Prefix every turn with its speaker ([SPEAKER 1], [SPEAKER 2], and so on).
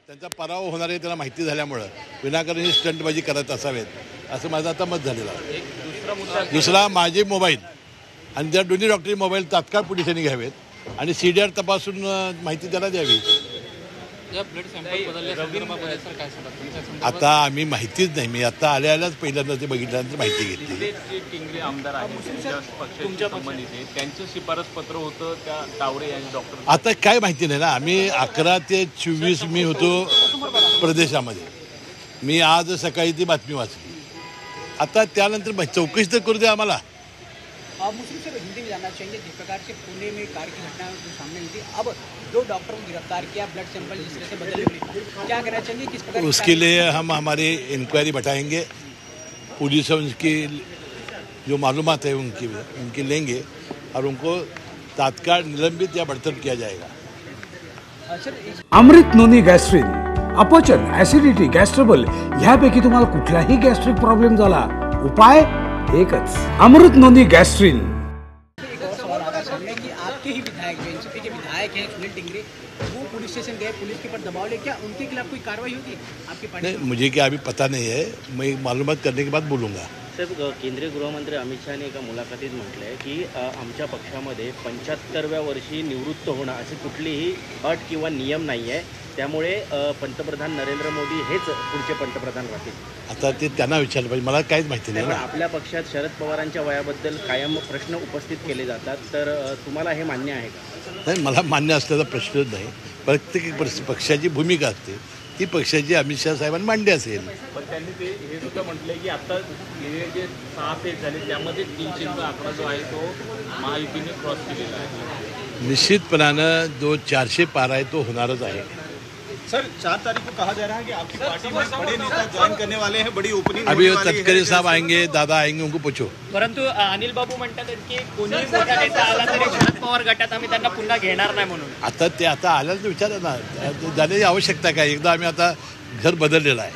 [SPEAKER 1] त्यांचा पराभव होणार आहे त्यांना माहिती झाल्यामुळं विनाकारण ही स्टंटबाजी करत असावेत असं माझं आता मत झालेलं आहे. दुसरा माझे मोबाईल आणि त्या दोन्ही डॉक्टरी मोबाईल तात्काळ पोलिसांनी घ्यावेत आणि CDR तपासून माहिती त्याला द्यावी. आता आम्ही माहितीच नाही, मी आता आल्याच पहिल्यांदा ते बघितल्यानंतर माहिती घेतली.
[SPEAKER 2] टिंगरे आमदार आहेत तुमच्या संबंधित त्यांचं शिफारस पत्र होतं त्या तावडे यांनी डॉक्टर.
[SPEAKER 1] आता काय माहिती नाही ना, आम्ही 11 ते 24 मी होतो प्रदेशामध्ये. मी आज सकाळी ती बातमी वाचली. आता त्यानंतर चौकशी तर करू दे आम्हाला.
[SPEAKER 3] मुस्लिम से हिंदी में जानना चाहेंगे जिस प्रकार से पुणे में कार की घटना जो सामने आई थी, अब 2 डॉक्टरों को गिरफ्तार किया, ब्लड सैंपल जिस तरह से बदले हुए, क्या कहना चाहेंगे किस प्रकार?
[SPEAKER 1] उसके लिए हम हमारी इंक्वायरी बैठाएंगे, पुलिसों की जो मालूमात है उनकी लेंगे और उनको तात्काळ निलंबित या बडतर्फ किया जाएगा.
[SPEAKER 4] अमृत नोनी गॅस्ट्रिन, अपचन, ऍसिडिटी, गॅस्ट्रबल ह्यापैकी तुम्हाला कुठलाही गॅस्ट्रिक प्रॉब्लेम झाला, उपाय एकच, अमृत नोनी गॅस्ट्रिन.
[SPEAKER 3] एक और सवाल आता सामने कि आपके ही विधायक जो एनसीपी के विधायक हैं सुनील टिंगरे, वो पुलिस स्टेशन गए, पुलिस के ऊपर दबाव ले, क्या उनके खिलाफ कोई कार्रवाई होगी आपकी पार्टी?
[SPEAKER 1] नहीं, मुझे क्या अभी पता नहीं है, मैं मालूमात करने के बाद बोलूँगा.
[SPEAKER 5] साहेब, केंद्रीय गृहमंत्री अमित शहाने एका मुलाखतीत म्हटलं आहे की आमच्या पक्षामध्ये 75व्या वर्षी निवृत्त होणं अशी कुठलीही अट किंवा नियम नाही आहे, त्यामुळे पंतप्रधान नरेंद्र मोदी हेच पुढचे पंतप्रधान राहतील.
[SPEAKER 1] आता ते त्यांना विचारलं पाहिजे, मला काहीच माहिती नाही ना.
[SPEAKER 5] आपल्या पक्षात शरद पवारांच्या वयाबद्दल कायम प्रश्न उपस्थित केले जातात, तर तुम्हाला हे मान्य आहे का?
[SPEAKER 1] नाही, मला मान्य असल्याचा प्रश्नच नाही. प्रत्येक पक्षाची भूमिका असते, ती पक्षाची अमित शहा साहेबांनी मांडली असेल.
[SPEAKER 2] पण त्यांनी ते हे सुद्धा म्हटलंय की आता गेले जे 6 फेज झाले त्यामध्ये 300चा आकडा जो आहे तो महायुतीने क्रॉस केलेला आहे.
[SPEAKER 1] निश्चितपणानं जो 400 पार आहे तो होणारच आहे.
[SPEAKER 6] सर, 4 तारीख को कहा जा रहा है कि आपकी पार्टी में बड़े नेता ज्वाइन करने वाले हैं, बड़ी ओपनिंग
[SPEAKER 1] अभी तटकरे साहब आएंगे, दादा आएंगे, उनको पूछो.
[SPEAKER 7] परंतु अनिल बाबू म्हणतात की कोणीही मोठा नेता आला तरी शरद पवार गटात आम्ही त्यांना पुन्हा घेणार नाही म्हणून.
[SPEAKER 1] आता ते आता आल्यानंतर विचारा ना, जाण्याची आवश्यकता काय, एकदा आम्ही आता घर बदललेलं आहे.